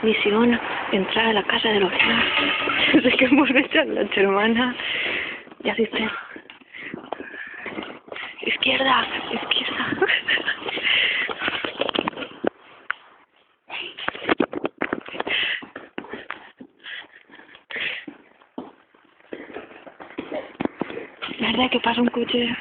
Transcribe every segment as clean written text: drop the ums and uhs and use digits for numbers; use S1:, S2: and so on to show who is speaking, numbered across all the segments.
S1: Misión, entrar a la casa de Lorena. Sé que hemos hecho la hermana. Ya dice. Izquierda, izquierda. La verdad que pasa un coche.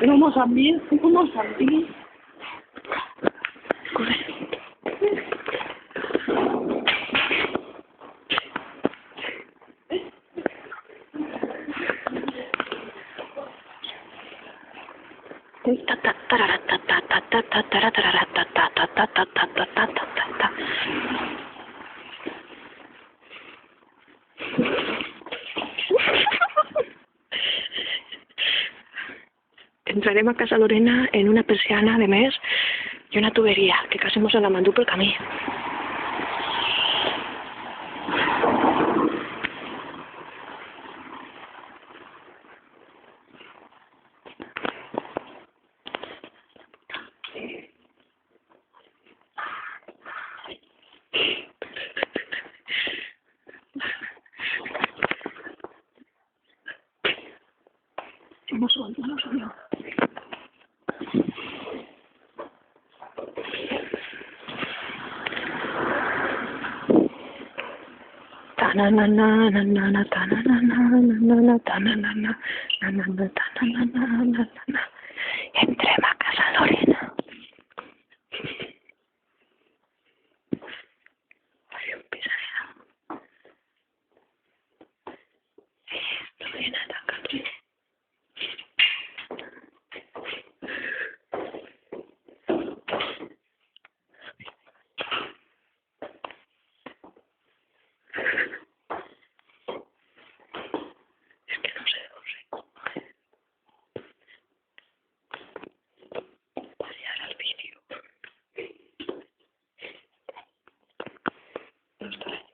S2: Pero Mozambique, Mozambique.
S1: Corre. Entrarem a casa Lorena en una persiana de mes i una tuberia, que quasi mos la mandú pel camí. No subió. Entrem a casa Lorena. Faré un pisadero. Lorena, tanca. Es que no sé. Parar el vídeo. No está.